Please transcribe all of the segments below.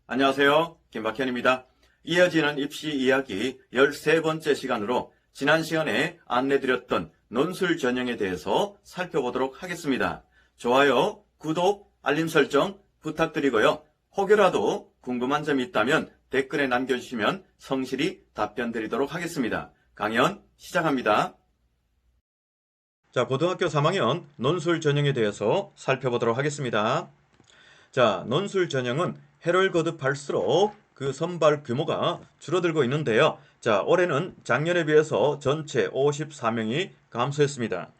안녕하세요. 김박현입니다. 이어지는 입시 이야기 13번째 시간으로 지난 시간에 안내드렸던 논술 전형에 대해서 살펴보도록 하겠습니다. 좋아요, 구독, 알림 설정 부탁드리고요. 혹여라도 궁금한 점이 있다면 댓글에 남겨주시면 성실히 답변 드리도록 하겠습니다. 강연 시작합니다. 자, 고등학교 3학년 논술 전형에 대해서 살펴보도록 하겠습니다. 자, 논술 전형은 해를 거듭할수록 그 선발 규모가 줄어들고 있는데요. 자, 올해는 작년에 비해서 전체 54명이 감소했습니다.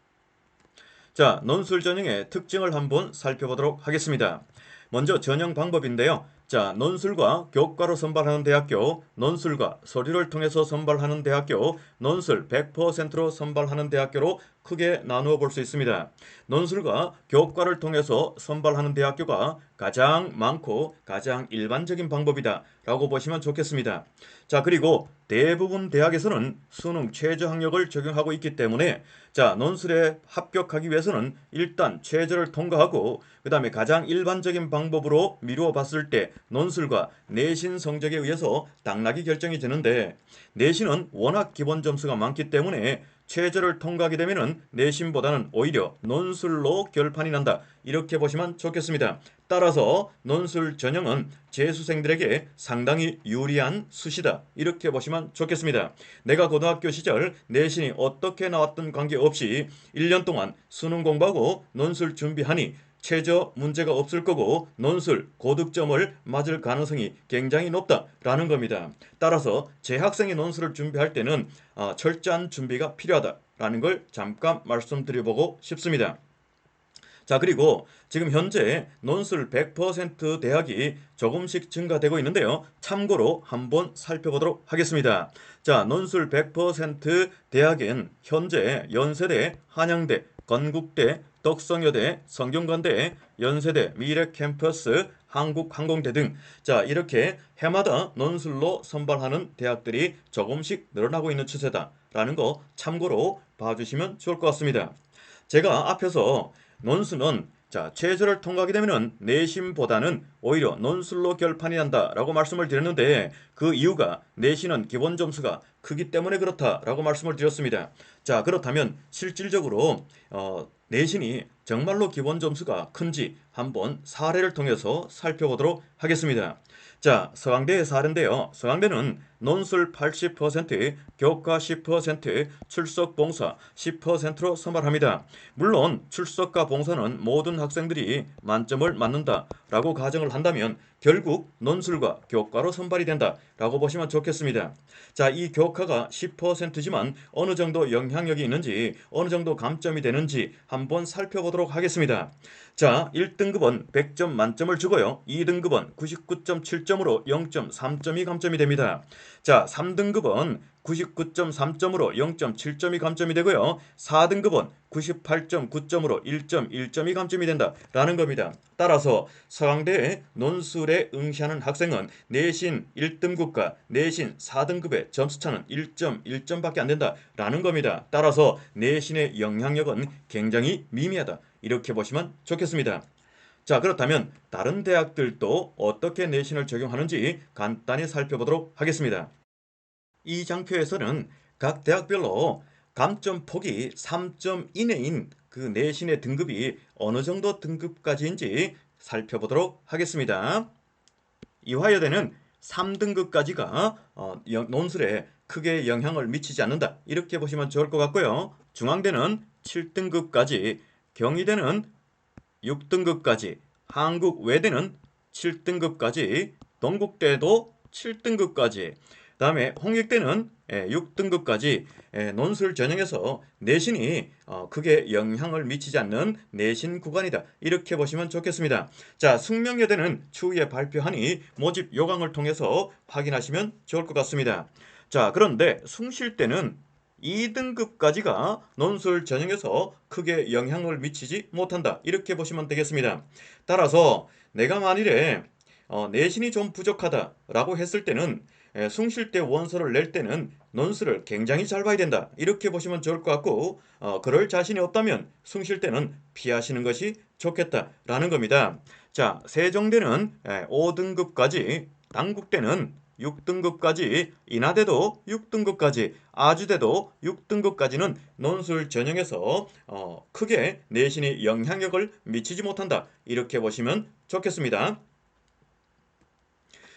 자, 논술 전형의 특징을 한번 살펴보도록 하겠습니다. 먼저 전형 방법인데요. 자, 논술과 교과로 선발하는 대학교, 논술과 서류를 통해서 선발하는 대학교, 논술 100%로 선발하는 대학교로 크게 나누어 볼 수 있습니다. 논술과 교과를 통해서 선발하는 대학교가 가장 많고 가장 일반적인 방법이다 라고 보시면 좋겠습니다. 자, 그리고 대부분 대학에서는 수능 최저 학력을 적용하고 있기 때문에 자, 논술에 합격하기 위해서는 일단 최저를 통과하고 그 다음에 가장 일반적인 방법으로 미루어 봤을 때 논술과 내신 성적에 의해서 당락이 결정이 되는데 내신은 워낙 기본 점수가 많기 때문에 최저를 통과하게 되면 내신보다는 오히려 논술로 결판이 난다. 이렇게 보시면 좋겠습니다. 따라서 논술 전형은 재수생들에게 상당히 유리한 수시다. 이렇게 보시면 좋겠습니다. 내가 고등학교 시절 내신이 어떻게 나왔든 관계없이 1년 동안 수능 공부하고 논술 준비하니 최저 문제가 없을 거고 논술 고득점을 맞을 가능성이 굉장히 높다라는 겁니다. 따라서 재학생이 논술을 준비할 때는 철저한 준비가 필요하다라는 걸 잠깐 말씀드려보고 싶습니다. 자, 그리고 지금 현재 논술 100% 대학이 조금씩 증가되고 있는데요. 참고로 한번 살펴보도록 하겠습니다. 자, 논술 100% 대학은 현재 연세대, 한양대, 건국대, 덕성여대, 성균관대, 연세대, 미래캠퍼스, 한국항공대 등 자, 이렇게 해마다 논술로 선발하는 대학들이 조금씩 늘어나고 있는 추세다라는 거 참고로 봐주시면 좋을 것 같습니다. 제가 앞에서 논술은 자, 최저를 통과하게 되면 내신보다는 오히려 논술로 결판이 난다라고 말씀을 드렸는데 그 이유가 내신은 기본 점수가 크기 때문에 그렇다라고 말씀을 드렸습니다. 자, 그렇다면 실질적으로 내신이 정말로 기본 점수가 큰지 한번 사례를 통해서 살펴보도록 하겠습니다. 자, 서강대의 사례인데요. 서강대는 논술 80%, 교과 10%, 출석 봉사 10%로 선발합니다. 물론 출석과 봉사는 모든 학생들이 만점을 맞는다라고 가정을 한다면 결국 논술과 교과로 선발이 된다라고 보시면 좋겠습니다. 자, 이 교과가 10%지만 어느 정도 영향력이 있는지 어느 정도 감점이 되는지 한번 살펴보도록 하겠습니다. 자, 1등급은 100점 만점을 주고요. 2등급은 99.7점으로 0.3점이 감점이 됩니다. 자, 3등급은 99.3점으로 0.7점이 감점이 되고요. 4등급은 98.9점으로 1.1점이 감점이 된다라는 겁니다. 따라서 서강대의 논술에 응시하는 학생은 내신 1등급과 내신 4등급의 점수차는 1.1점밖에 안 된다라는 겁니다. 따라서 내신의 영향력은 굉장히 미미하다. 이렇게 보시면 좋겠습니다. 자, 그렇다면 다른 대학들도 어떻게 내신을 적용하는지 간단히 살펴보도록 하겠습니다. 이 장표에서는 각 대학별로 감점 폭이 3점 이내인 그 내신의 등급이 어느 정도 등급까지인지 살펴보도록 하겠습니다. 이화여대는 3등급까지가 논술에 크게 영향을 미치지 않는다. 이렇게 보시면 좋을 것 같고요. 중앙대는 7등급까지, 경희대는 6등급까지, 한국외대는 7등급까지, 동국대도 7등급까지, 다음에 홍익대는 6등급까지 논술 전형에서 내신이 크게 영향을 미치지 않는 내신 구간이다. 이렇게 보시면 좋겠습니다. 자, 숙명여대는 추후에 발표하니 모집 요강을 통해서 확인하시면 좋을 것 같습니다. 자, 그런데 숭실대는 2등급까지가 논술 전형에서 크게 영향을 미치지 못한다. 이렇게 보시면 되겠습니다. 따라서 내가 만일에 내신이 좀 부족하다라고 했을 때는 숭실대 원서를 낼 때는 논술을 굉장히 잘 봐야 된다. 이렇게 보시면 좋을 것 같고 그럴 자신이 없다면 숭실대는 피하시는 것이 좋겠다라는 겁니다. 자, 세종대는 5등급까지 당국대는 6등급까지, 인하대도 6등급까지, 아주대도 6등급까지는 논술 전형에서 크게 내신이 영향력을 미치지 못한다. 이렇게 보시면 좋겠습니다.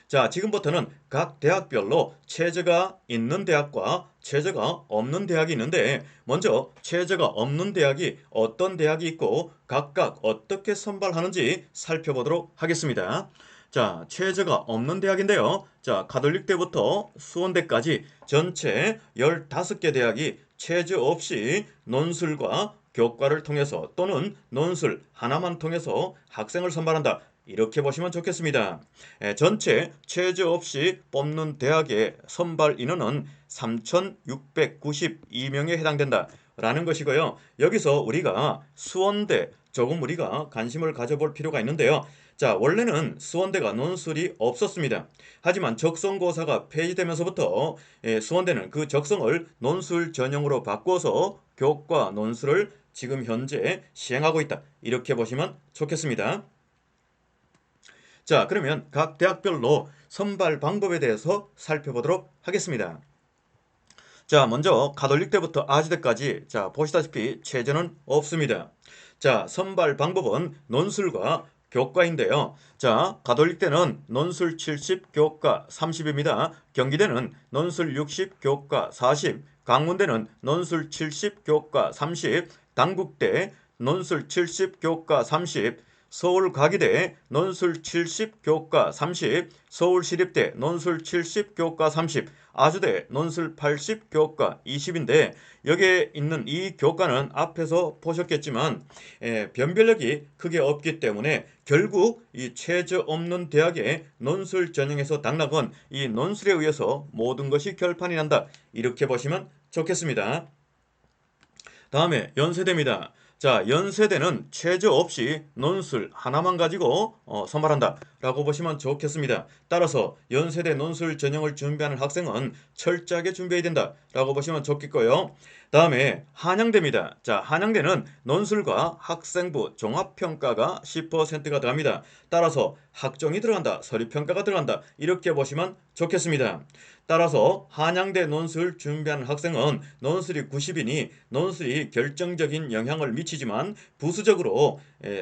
자, 지금부터는 각 대학별로 최저가 있는 대학과 최저가 없는 대학이 있는데, 먼저 최저가 없는 대학이 어떤 대학이 있고 각각 어떻게 선발하는지 살펴보도록 하겠습니다. 자, 최저가 없는 대학인데요. 자, 가톨릭대부터 수원대까지 전체 15개 대학이 최저 없이 논술과 교과를 통해서 또는 논술 하나만 통해서 학생을 선발한다. 이렇게 보시면 좋겠습니다. 전체 최저 없이 뽑는 대학의 선발 인원은 3,692명에 해당된다. 라는 것이고요. 여기서 우리가 수원대 조금 우리가 관심을 가져볼 필요가 있는데요. 자, 원래는 수원대가 논술이 없었습니다. 하지만 적성고사가 폐지되면서부터 수원대는 그 적성을 논술 전형으로 바꿔서 교과 논술을 지금 현재 시행하고 있다. 이렇게 보시면 좋겠습니다. 자, 그러면 각 대학별로 선발 방법에 대해서 살펴보도록 하겠습니다. 자, 먼저 가톨릭대부터 아주대까지 자, 보시다시피 최저는 없습니다. 자, 선발 방법은 논술과 교과인데요. 자, 가톨릭대는 논술 70, 교과 30입니다. 경기대는 논술 60, 교과 40, 강문대는 논술 70, 교과 30, 당국대 논술 70, 교과 30, 서울과기대 논술 70, 교과 30, 서울시립대 논술 70, 교과 30, 아주대 논술 80, 교과 20인데 여기에 있는 이 교과는 앞에서 보셨겠지만 변별력이 크게 없기 때문에 결국 이 최저 없는 대학의 논술 전형에서 당락은 이 논술에 의해서 모든 것이 결판이 난다. 이렇게 보시면 좋겠습니다. 다음에 연세대입니다. 자, 연세대는 최저 없이 논술 하나만 가지고 선발한다 라고 보시면 좋겠습니다. 따라서 연세대 논술 전형을 준비하는 학생은 철저하게 준비해야 된다 라고 보시면 좋겠고요. 다음에 한양대입니다. 자, 한양대는 논술과 학생부 종합평가가 10%가 들어갑니다. 따라서 학종이 들어간다, 서류평가가 들어간다 이렇게 보시면 좋겠습니다. 따라서 한양대 논술 준비하는 학생은 논술이 90이니 논술이 결정적인 영향을 미치지만 부수적으로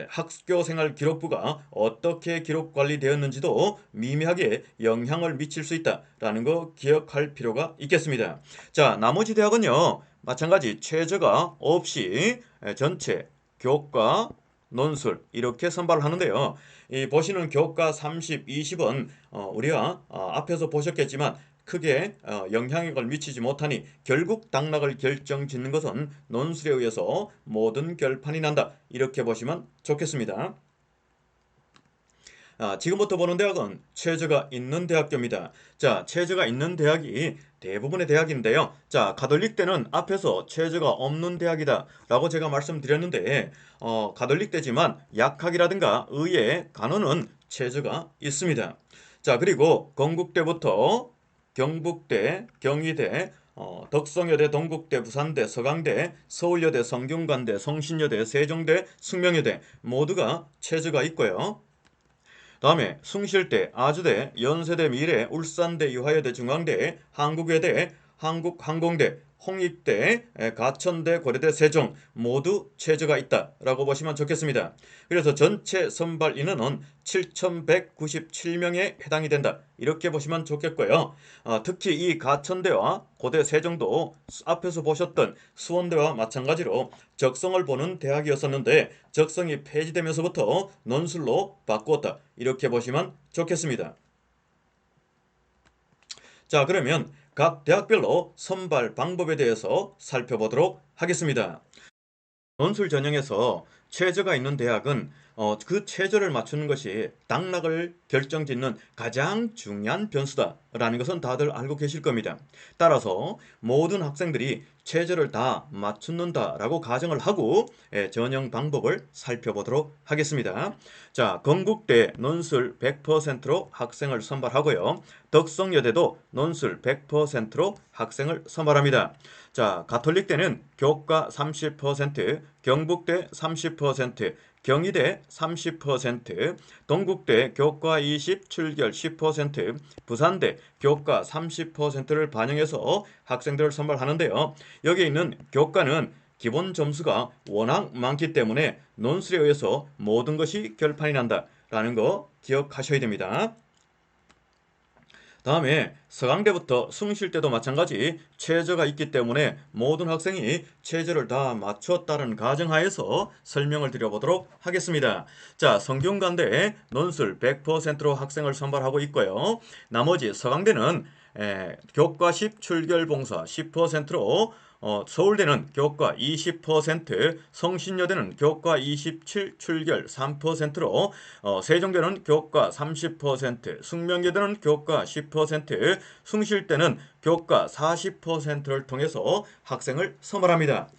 학교생활 기록부가 어떻게 기록 관리되었는지도 미미하게 영향을 미칠 수 있다라는 거 기억할 필요가 있겠습니다. 자, 나머지 대학은요. 마찬가지 최저가 없이 전체 교과 논술 이렇게 선발하는데요. 이 보시는 교과 30, 20은 우리가 앞에서 보셨겠지만 크게 영향력을 미치지 못하니 결국 당락을 결정짓는 것은 논술에 의해서 모든 결판이 난다. 이렇게 보시면 좋겠습니다. 지금부터 보는 대학은 최저가 있는 대학교입니다. 자, 최저가 있는 대학이 대부분의 대학인데요. 자, 가톨릭대는 앞에서 최저가 없는 대학이다 라고 제가 말씀드렸는데 가톨릭대지만 약학이라든가 의예, 간호는 최저가 있습니다. 자, 그리고 건국대부터 경북대, 경희대, 덕성여대, 동국대, 부산대, 서강대, 서울여대, 성균관대, 성신여대, 세종대, 숙명여대 모두가 최저가 있고요. 다음에 숭실대, 아주대, 연세대, 미래, 울산대, 유화여대, 중앙대, 한국외대, 한국항공대, 홍익대, 가천대, 고려대, 세종 모두 최저가 있다라고 보시면 좋겠습니다. 그래서 전체 선발 인원은 7,197명에 해당이 된다. 이렇게 보시면 좋겠고요. 특히 이 가천대와 고대 세종도 앞에서 보셨던 수원대와 마찬가지로 적성을 보는 대학이었었는데 적성이 폐지되면서부터 논술로 바꾸었다. 이렇게 보시면 좋겠습니다. 자, 그러면 각 대학별로 선발 방법에 대해서 살펴보도록 하겠습니다. 논술 전형에서 최저가 있는 대학은 그 최저를 맞추는 것이 당락을 결정짓는 가장 중요한 변수다라는 것은 다들 알고 계실 겁니다. 따라서 모든 학생들이 최저를 다 맞춘다라고 가정을 하고 전형 방법을 살펴보도록 하겠습니다. 자, 건국대 논술 100%로 학생을 선발하고요. 덕성여대도 논술 100%로 학생을 선발합니다. 자, 가톨릭대는 교과 30%, 경북대 30%, 경희대 30%, 동국대 교과 20, 출결 10%, 부산대 교과 30%를 반영해서 학생들을 선발하는데요. 여기 있는 교과는 기본 점수가 워낙 많기 때문에 논술에 의해서 모든 것이 결판이 난다라는 거 기억하셔야 됩니다. 다음에 서강대부터 숭실대도 마찬가지 최저가 있기 때문에 모든 학생이 최저를 다 맞췄다는 가정하에서 설명을 드려보도록 하겠습니다. 자, 성균관대 논술 100%로 학생을 선발하고 있고요. 나머지 서강대는 교과 10 출결봉사 10%로 서울대는 교과 20%, 성신여대는 교과 27 출결 3%로 세종대는 교과 30%, 숙명여대는 교과 10%, 숭실대는 교과 40%를 통해서 학생을 선발합니다.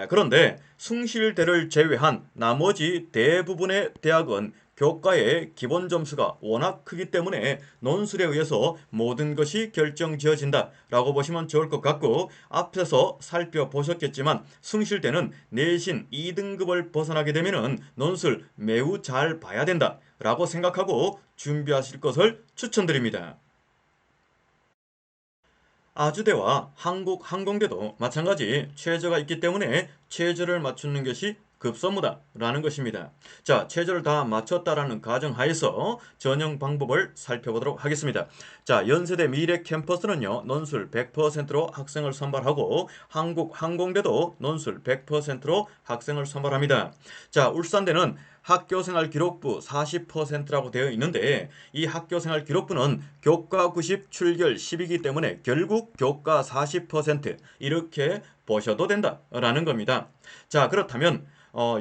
그런데 숭실대를 제외한 나머지 대부분의 대학은 교과의 기본 점수가 워낙 크기 때문에 논술에 의해서 모든 것이 결정지어진다 라고 보시면 좋을 것 같고, 앞에서 살펴보셨겠지만 숭실대는 내신 2등급을 벗어나게 되면 논술 매우 잘 봐야 된다 라고 생각하고 준비하실 것을 추천드립니다. 아주대와 한국항공대도 마찬가지 최저가 있기 때문에 최저를 맞추는 것이 급선무다라는 것입니다. 자, 최저를 다 맞췄다라는 가정하에서 전형 방법을 살펴보도록 하겠습니다. 자, 연세대 미래 캠퍼스는요, 논술 100%로 학생을 선발하고 한국항공대도 논술 100%로 학생을 선발합니다. 자, 울산대는 학교생활 기록부 40%라고 되어 있는데 이 학교생활 기록부는 교과 90 출결 10이기 때문에 결국 교과 40% 이렇게 보셔도 된다라는 겁니다. 자, 그렇다면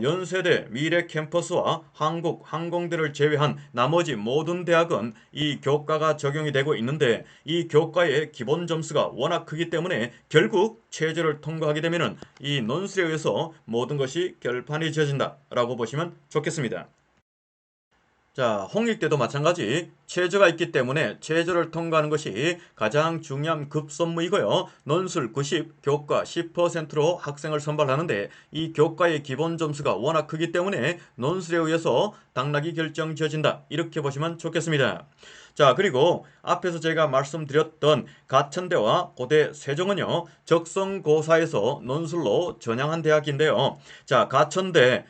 연세대 미래 캠퍼스와 한국항공대를 제외한 나머지 모든 대학은 이 교과가 적용이 되고 있는데 이 교과의 기본 점수가 워낙 크기 때문에 결국 최저를 통과하게 되면 이 논술에 의해서 모든 것이 결판이 지어진다라고 보시면 좋겠습니다. 자, 홍익대도 마찬가지 최저가 있기 때문에 최저를 통과하는 것이 가장 중요한 급선무이고요. 논술 90, 교과 10%로 학생을 선발하는데 이 교과의 기본 점수가 워낙 크기 때문에 논술에 의해서 당락이 결정지어진다 이렇게 보시면 좋겠습니다. 자, 그리고 앞에서 제가 말씀드렸던 가천대와 고대 세종은요, 적성고사에서 논술로 전향한 대학인데요. 자, 가천대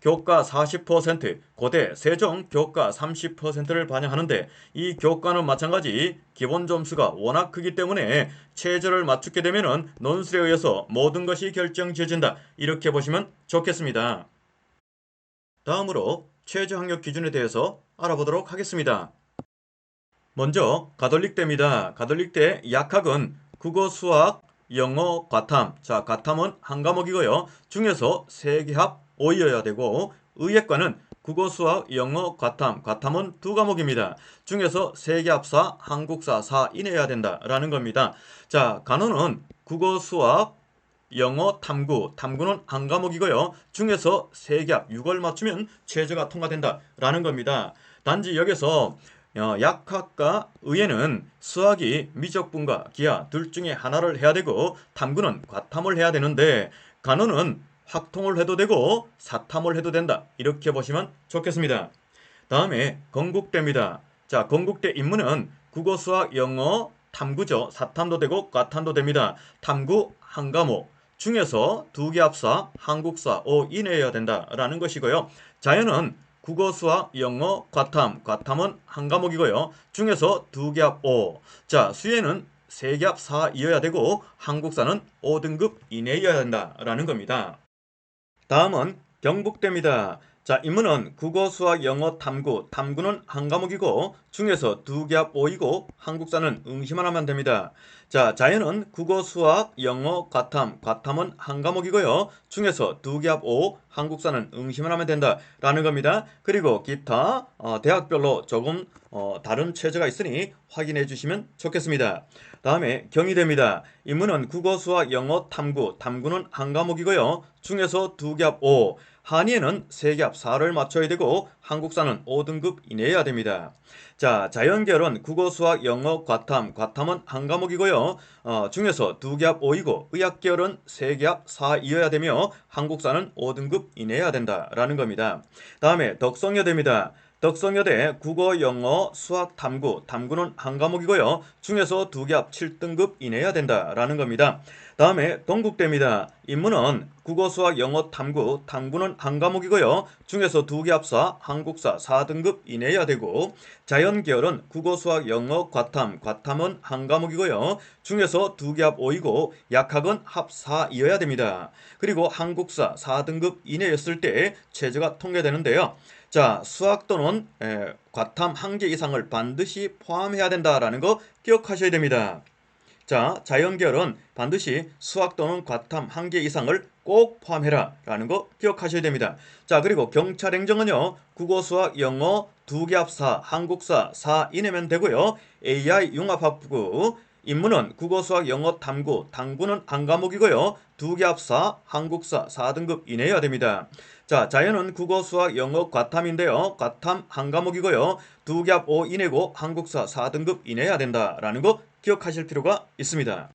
교과 40%, 고대, 세종 교과 30%를 반영하는데 이 교과는 마찬가지 기본 점수가 워낙 크기 때문에 최저를 맞추게 되면 논술에 의해서 모든 것이 결정지어진다 이렇게 보시면 좋겠습니다. 다음으로 최저 학력 기준에 대해서 알아보도록 하겠습니다. 먼저 가톨릭대입니다. 가톨릭대 약학은 국어, 수학, 영어, 과탐. 자, 과탐은 한 과목이고요. 중에서 3개 합 5이어야 되고, 의예과는 국어, 수학, 영어, 과탐은 2과목입니다. 중에서 3개 합4, 한국사 4 이내야 된다라는 겁니다. 자, 간호는 국어, 수학, 영어, 탐구는 한 과목이고요. 중에서 3개 합 6을 맞추면 최저가 통과된다라는 겁니다. 단지 여기서 약학과 의예는 수학이 미적분과 기하 둘 중에 하나를 해야 되고 탐구는 과탐을 해야 되는데 간호는 확통을 해도 되고 사탐을 해도 된다 이렇게 보시면 좋겠습니다. 다음에 건국대입니다. 자, 건국대 인문은 국어, 수학, 영어, 탐구죠. 사탐도 되고 과탐도 됩니다. 탐구 한 과목 중에서 2개 합사 한국사 5 이내여야 된다라는 것이고요. 자연은 국어, 수학, 영어, 과탐은 한 과목이고요. 중에서 2개 합 5. 자, 수예는 3개 합 4이어야 되고 한국사는 5등급 이내여야 된다라는 겁니다. 다음은 경북대입니다. 자, 인문은 국어, 수학, 영어, 탐구는 한 과목이고 중에서 2개 합 5이고 한국사는 응시만 하면 됩니다. 자, 자연은 국어, 수학, 영어, 과탐은 한 과목이고요. 중에서 2개 합 5, 한국사는 응시만 하면 된다라는 겁니다. 그리고 기타 대학별로 조금 다른 최저가 있으니 확인해 주시면 좋겠습니다. 다음에 경희대입니다. 인문은 국어, 수학, 영어, 탐구는 한 과목이고요. 중에서 2개 합 5, 한의에는 세계합 4를 맞춰야 되고 한국사는 5등급 이내여야 됩니다. 자, 자연계열은 국어, 수학, 영어, 과탐은 한 과목이고요. 중에서 2개합 5이고 의학계열은 3개합 4이어야 되며 한국사는 5등급 이내여야 된다라는 겁니다. 다음에 덕성여대입니다. 덕성여대 국어, 영어, 수학, 탐구는 한 과목이고요. 중에서 2개합 7등급 이내여야 된다라는 겁니다. 다음에 동국대입니다. 인문은 국어, 수학, 영어, 탐구는 한 과목이고요. 중에서 2개합 4, 한국사 4등급 이내여야 되고 자연계열은 국어, 수학, 영어, 과탐은 한 과목이고요. 중에서 2개합 5이고 약학은 합 4이어야 됩니다. 그리고 한국사 4등급 이내였을 때 최저가 통계되는데요. 자, 수학 또는 과탐 1개 이상을 반드시 포함해야 된다라는 거 기억하셔야 됩니다. 자, 자연계열은 반드시 수학 또는 과탐 1개 이상을 꼭 포함해라 라는 거 기억하셔야 됩니다. 자, 그리고 경찰행정은요, 국어, 수학, 영어 2개합 4, 한국사 4 이내면 되고요. AI 융합학부 인문은 국어, 수학, 영어, 탐구는 한 과목이고요. 2개합 4, 한국사 4등급 이내여야 됩니다. 자, 자연은 국어, 수학, 영어, 과탐인데요. 과탐 한 과목이고요. 2개합 5 이내고 한국사 4등급 이내여야 된다라는 거 기억하실 필요가 있습니다.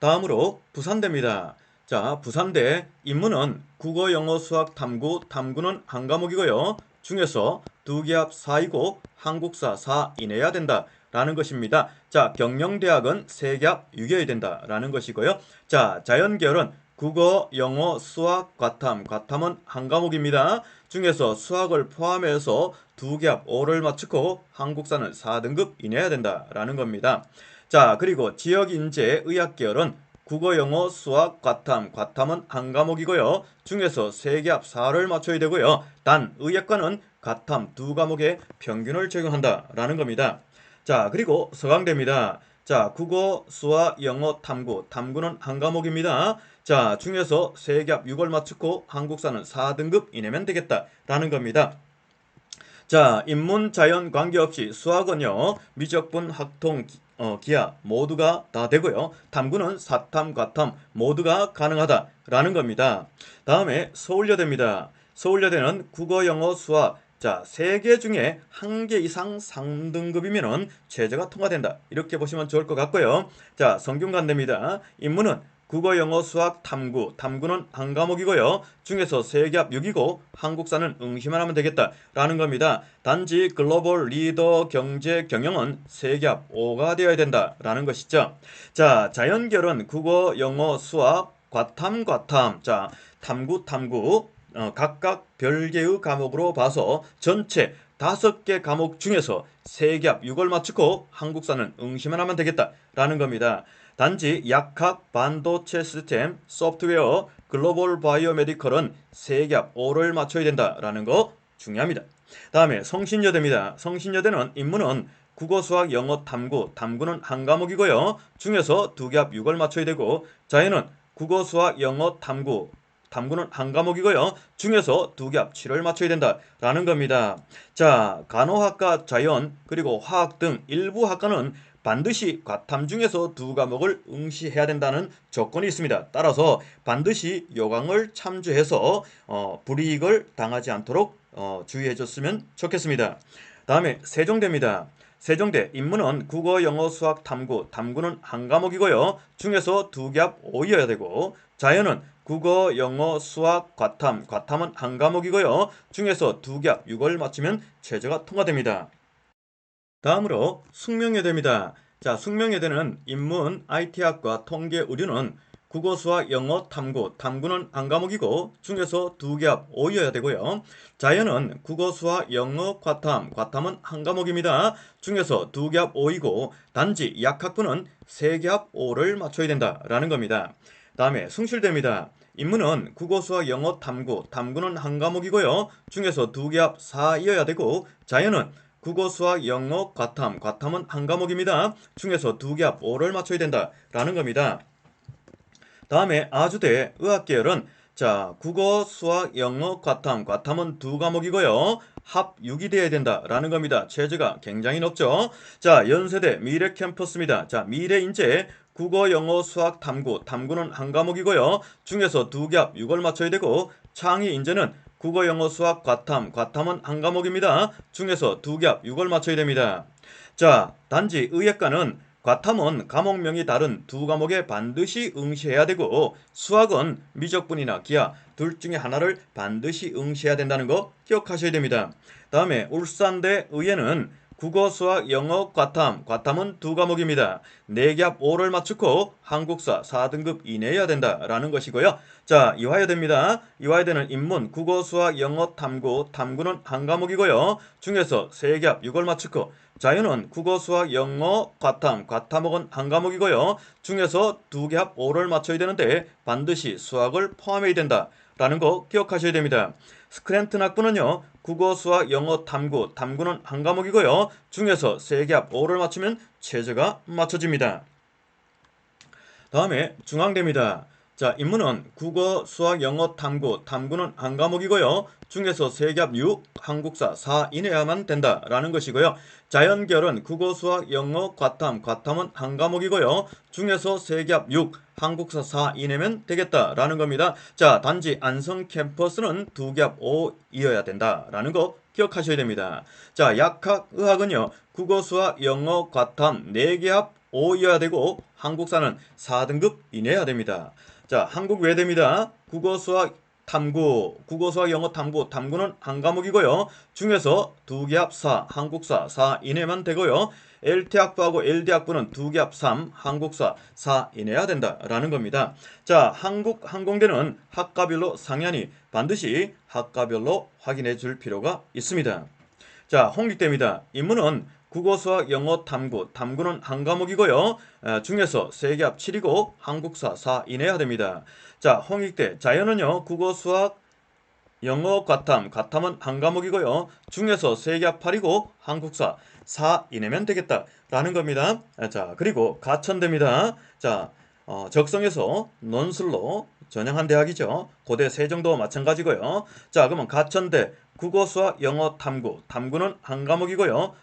다음으로 부산대입니다. 자, 부산대 인문은 국어, 영어, 수학, 탐구는 한 과목이고요. 중에서 2개합 4이고 한국사 4 이내야 된다라는 것입니다. 자, 경영대학은 3개합 6이어야 된다라는 것이고요. 자, 자연계열은 국어, 영어, 수학, 과탐은 한 과목입니다. 중에서 수학을 포함해서 2개합 5를 맞추고 한국사는 4등급 이내야 된다라는 겁니다. 자, 그리고 지역인재 의학계열은 국어, 영어, 수학, 과탐은 한 과목이고요. 중에서 3개합 4를 맞춰야 되고요. 단 의학과는 과탐 2과목의 평균을 적용한다라는 겁니다. 자, 그리고 서강대입니다. 자, 국어, 수학, 영어, 탐구는 한 과목입니다. 자, 중에서 3개합 6을 맞추고 한국사는 4등급 이내면 되겠다라는 겁니다. 자, 인문, 자연 관계없이 수학은요, 미적분, 학통, 기하 모두가 다 되고요. 탐구는 사탐, 과탐 모두가 가능하다라는 겁니다. 다음에 서울여대입니다. 서울여대는 국어, 영어, 수학 자, 3개 중에 1개 이상 상등급이면은 최저가 통과된다. 이렇게 보시면 좋을 것 같고요. 자, 성균관대입니다. 인문은 국어, 영어, 수학, 탐구는 한 과목이고요. 중에서 3개합 6이고 한국사는 응시만 하면 되겠다라는 겁니다. 단지 글로벌 리더 경제 경영은 3개합 5가 되어야 된다라는 것이죠. 자, 자연계열은 국어, 영어, 수학, 과탐. 자, 탐구 각각 별개의 과목으로 봐서 전체 5개 과목 중에서 3개합 6을 맞추고 한국사는 응시만 하면 되겠다라는 겁니다. 단지 약학, 반도체 시스템, 소프트웨어, 글로벌 바이오메디컬은 3개합 5를 맞춰야 된다라는 거 중요합니다. 다음에 성신여대입니다. 성신여대는 인문은 국어, 수학, 영어, 탐구는 한 과목이고요. 중에서 2개합 6을 맞춰야 되고 자연은 국어, 수학, 영어, 탐구는 한 과목이고요. 중에서 2개합 7을 맞춰야 된다라는 겁니다. 자, 간호학과, 자연, 그리고 화학 등 일부 학과는 반드시 과탐 중에서 2과목을 응시해야 된다는 조건이 있습니다. 따라서 반드시 요강을 참조해서 불이익을 당하지 않도록 주의해 줬으면 좋겠습니다. 다음에 세종대입니다. 세종대 인문은 국어, 영어, 수학, 탐구는 한 과목이고요. 중에서 2개합 5이어야 되고 자연은 국어, 영어, 수학, 과탐은 한 과목이고요. 중에서 2개합 6을 맞추면 최저가 통과됩니다. 다음으로 숙명여대입니다. 자, 숙명여대는 인문, IT학과 통계, 의료는 국어, 수학, 영어, 탐구는 한 과목이고 중에서 2개합 5이어야 되고요. 자연은 국어, 수학, 영어, 과탐은 한 과목입니다. 중에서 2개합 5이고 단지 약학부는 3개합 5를 맞춰야 된다라는 겁니다. 다음에 숭실대입니다. 인문은 국어, 수학, 영어, 탐구는 한 과목이고요. 중에서 2개합 4이어야 되고 자연은 국어, 수학, 영어, 과탐은 한 과목입니다. 중에서 2개합 5를 맞춰야 된다라는 겁니다. 다음에 아주대 의학계열은 자, 국어, 수학, 영어, 과탐은 2과목이고요. 합 6이 되어야 된다라는 겁니다. 최저가 굉장히 높죠. 자, 연세대 미래 캠퍼스입니다. 자, 미래 인재 국어, 영어, 수학, 탐구. 탐구는 한 과목이고요. 중에서 2개 합 6을 맞춰야 되고 창의 인재는 국어, 영어, 수학, 과탐. 과탐은 한 과목입니다. 중에서 2개 합 6을 맞춰야 됩니다. 자, 단지 의예과는 과탐은 과목명이 다른 두 과목에 반드시 응시해야 되고 수학은 미적분이나 기하 둘 중에 하나를 반드시 응시해야 된다는 거 기억하셔야 됩니다. 다음에 울산대 의예는 국어, 수학, 영어, 과탐. 과탐은 두 과목입니다. 4개 합 5를 맞추고 한국사 4등급 이내여야 된다라는 것이고요. 자, 이화여대입니다. 이화여대는 인문, 국어, 수학, 영어, 탐구. 탐구는 한 과목이고요. 중에서 3개 합 6을 맞추고 자연은 국어, 수학, 영어, 과탐. 과탐은 한 과목이고요. 중에서 2개 합 5를 맞춰야 되는데 반드시 수학을 포함해야 된다라는 거 기억하셔야 됩니다. 스크랜튼 학부는요. 국어, 수학, 영어, 탐구. 탐구는 한 과목이고요. 중에서 3개 합 5를 맞추면 최저가 맞춰집니다. 다음에 중앙대입니다. 자, 인문은 국어, 수학, 영어, 탐구. 탐구는 한 과목이고요. 중에서 3개 합 6, 한국사 4 이내야만 된다라는 것이고요. 자연계열은 국어, 수학, 영어, 과탐. 과탐은 한 과목이고요. 중에서 3개 합 6, 한국사 4 이내면 되겠다라는 겁니다. 자, 단지 안성 캠퍼스는 2개 합 5이어야 된다라는 거 기억하셔야 됩니다. 자, 약학의학은요. 국어, 수학, 영어, 과탐 4개 합 5이어야 되고 한국사는 4등급 이내야 됩니다. 자, 한국외대입니다. 국어, 수학, 탐구, 국어, 수학, 영어, 탐구. 탐구는 한 과목이고요. 중에서 2개 합 4, 한국사 4 이내만 되고요. LT학부하고 LD학부는 2개 합 3, 한국사 4 이내야 된다라는 겁니다. 자, 항공대는 학과별로 상이하니 반드시 학과별로 확인해 줄 필요가 있습니다. 자, 홍익대입니다. 인문은 국어, 수학, 영어, 탐구. 탐구는 한 과목이고요. 중에서 3개 합 7이고 한국사 4 이내야 됩니다. 자, 홍익대 자연은요. 국어, 수학, 영어, 과탐. 과탐은 한 과목이고요. 중에서 3개 합 8이고 한국사 4 이내면 되겠다라는 겁니다. 자, 그리고 가천대입니다. 자, 적성에서 논술로 전형한 대학이죠. 고대 세종도 마찬가지고요. 자, 그러면 가천대 국어, 수학, 영어, 탐구. 탐구는 한 과목이고요.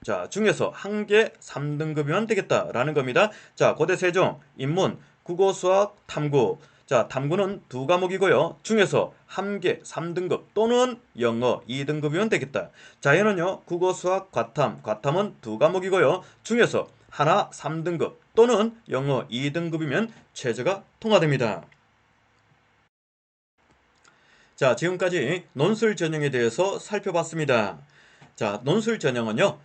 자, 중에서 한 개 3등급이면 되겠다라는 겁니다. 자, 고대 세종 인문 국어, 수학, 탐구. 자, 탐구는 2과목이고요. 중에서 한 개 3등급 또는 영어 2등급이면 되겠다. 자연은요. 국어, 수학, 과탐. 과탐은 2과목이고요. 중에서 하나 3등급 또는 영어 2등급이면 최저가 통과됩니다. 자, 지금까지 논술 전형에 대해서 살펴봤습니다. 자, 논술 전형은요.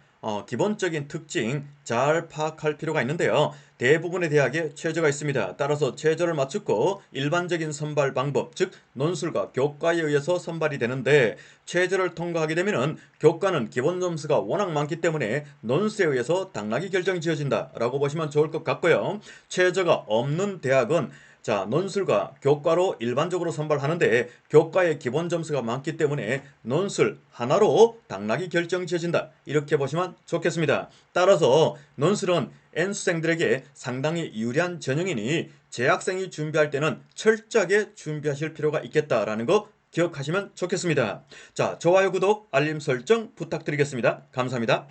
기본적인 특징 잘 파악할 필요가 있는데요. 대부분의 대학에 최저가 있습니다. 따라서 최저를 맞추고 일반적인 선발 방법, 즉 논술과 교과에 의해서 선발이 되는데 최저를 통과하게 되면은 교과는 기본 점수가 워낙 많기 때문에 논술에 의해서 당락이 결정이 지어진다라고 보시면 좋을 것 같고요. 최저가 없는 대학은 자, 논술과 교과로 일반적으로 선발하는데 교과의 기본 점수가 많기 때문에 논술 하나로 당락이 결정지어진다. 이렇게 보시면 좋겠습니다. 따라서 논술은 N수생들에게 상당히 유리한 전형이니 재학생이 준비할 때는 철저하게 준비하실 필요가 있겠다라는 거 기억하시면 좋겠습니다. 자, 좋아요, 구독, 알림 설정 부탁드리겠습니다. 감사합니다.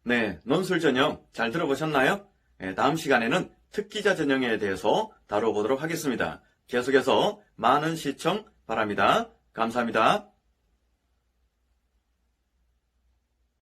네, 논술 전형 잘 들어보셨나요? 네, 다음 시간에는 특기자 전형에 대해서 다뤄보도록 하겠습니다. 계속해서 많은 시청 바랍니다. 감사합니다.